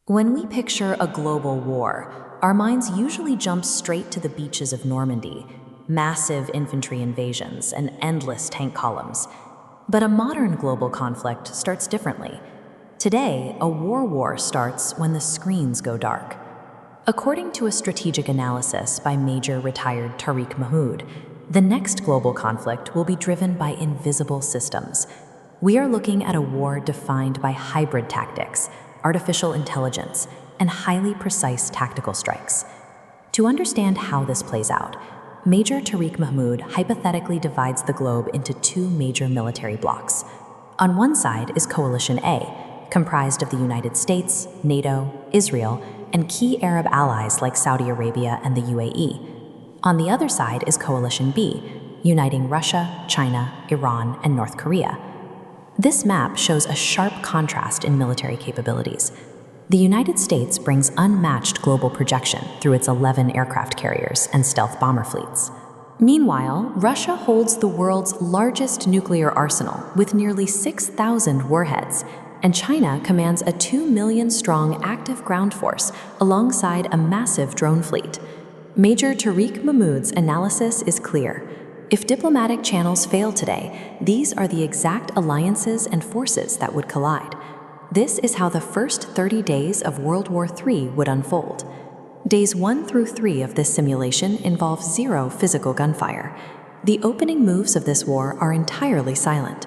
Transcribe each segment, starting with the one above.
When we picture a global war, our minds usually jump straight to the beaches of Normandy, massive infantry invasions, and endless tank columns. But a modern global conflict starts differently. Today, a war starts when the screens go dark. According to a strategic analysis by Major retired Tariq Mahmoud, the next global conflict will be driven by invisible systems. We are looking at a war defined by hybrid tactics, artificial intelligence, and highly precise tactical strikes. To understand how this plays out, Major Tariq Mahmoud hypothetically divides the globe into two major military blocs. On one side is Coalition A, comprised of the United States, NATO, Israel, and key Arab allies like Saudi Arabia and the UAE. On the other side is Coalition B, uniting Russia, China, Iran, and North Korea. This map shows a sharp contrast in military capabilities. The United States brings unmatched global projection through its 11 aircraft carriers and stealth bomber fleets. Meanwhile, Russia holds the world's largest nuclear arsenal with nearly 6,000 warheads, and China commands a 2 million-strong active ground force alongside a massive drone fleet. Major Tariq Mahmoud's analysis is clear. If diplomatic channels fail today, these are the exact alliances and forces that would collide. This is how the first 30 days of World War III would unfold. Days 1 through 3 of this simulation involve zero physical gunfire. The opening moves of this war are entirely silent.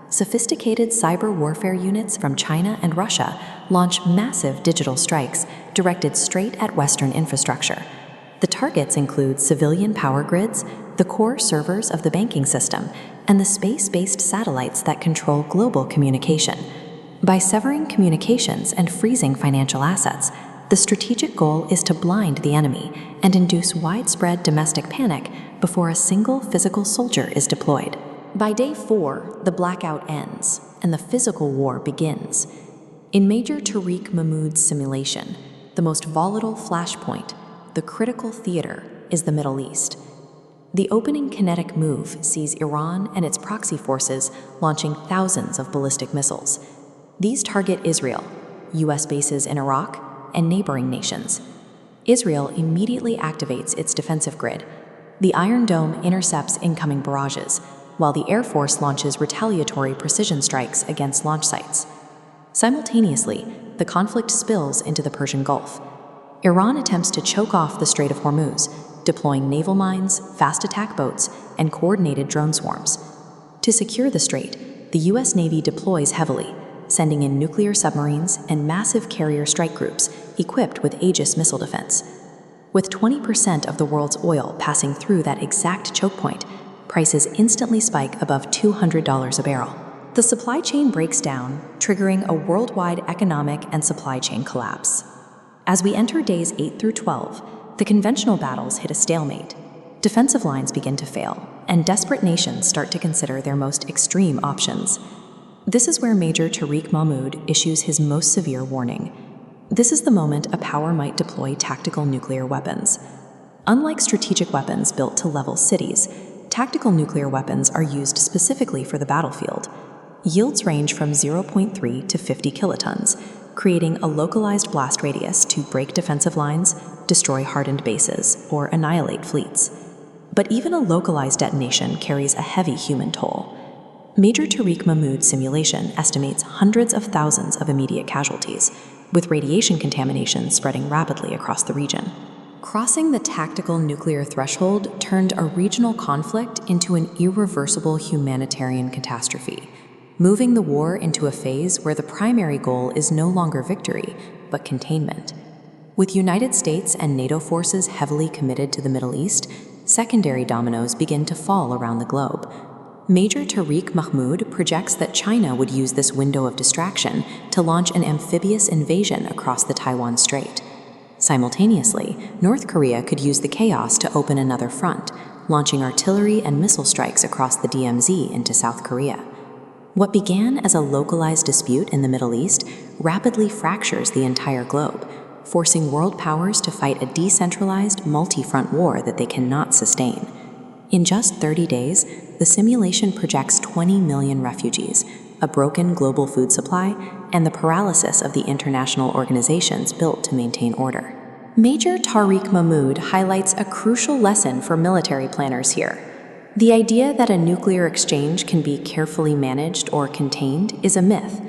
Sophisticated cyber warfare units from China and Russia launch massive digital strikes directed straight at Western infrastructure. The targets include civilian power grids, the core servers of the banking system, and the space-based satellites that control global communication. By severing communications and freezing financial assets, the strategic goal is to blind the enemy and induce widespread domestic panic before a single physical soldier is deployed. By day 4, the blackout ends, and the physical war begins. In Major Tariq Mahmoud's simulation, the most volatile flashpoint, the critical theater, is the Middle East. The opening kinetic move sees Iran and its proxy forces launching thousands of ballistic missiles. These target Israel, US bases in Iraq, and neighboring nations. Israel immediately activates its defensive grid. The Iron Dome intercepts incoming barrages, while the Air Force launches retaliatory precision strikes against launch sites. Simultaneously, the conflict spills into the Persian Gulf. Iran attempts to choke off the Strait of Hormuz, deploying naval mines, fast attack boats, and coordinated drone swarms. To secure the strait, the US Navy deploys heavily, sending in nuclear submarines and massive carrier strike groups equipped with Aegis missile defense. With 20% of the world's oil passing through that exact choke point, prices instantly spike above $200 a barrel. The supply chain breaks down, triggering a worldwide economic and supply chain collapse. As we enter days 8 through 12, the conventional battles hit a stalemate. Defensive lines begin to fail, and desperate nations start to consider their most extreme options. This is where Major Tariq Mahmoud issues his most severe warning. This is the moment a power might deploy tactical nuclear weapons. Unlike strategic weapons built to level cities, tactical nuclear weapons are used specifically for the battlefield. Yields range from 0.3 to 50 kilotons, creating a localized blast radius to break defensive lines, destroy hardened bases, or annihilate fleets. But even a localized detonation carries a heavy human toll. Major Tariq Mahmoud's simulation estimates hundreds of thousands of immediate casualties, with radiation contamination spreading rapidly across the region. Crossing the tactical nuclear threshold turned a regional conflict into an irreversible humanitarian catastrophe, moving the war into a phase where the primary goal is no longer victory, but containment. With United States and NATO forces heavily committed to the Middle East, secondary dominoes begin to fall around the globe. Major Tariq Mahmoud projects that China would use this window of distraction to launch an amphibious invasion across the Taiwan Strait. Simultaneously, North Korea could use the chaos to open another front, launching artillery and missile strikes across the DMZ into South Korea. What began as a localized dispute in the Middle East rapidly fractures the entire globe, forcing world powers to fight a decentralized, multi-front war that they cannot sustain. In just 30 days, the simulation projects 20 million refugees, a broken global food supply, and the paralysis of the international organizations built to maintain order. Major Tariq Mahmoud highlights a crucial lesson for military planners here. The idea that a nuclear exchange can be carefully managed or contained is a myth.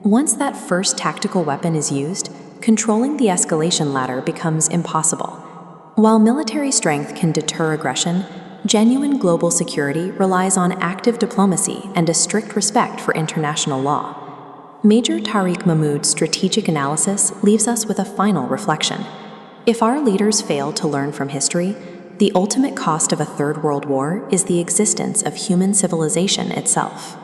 Once that first tactical weapon is used, controlling the escalation ladder becomes impossible. While military strength can deter aggression, genuine global security relies on active diplomacy and a strict respect for international law. Major Tariq Mahmoud's strategic analysis leaves us with a final reflection. If our leaders fail to learn from history, the ultimate cost of a Third World War is the existence of human civilization itself.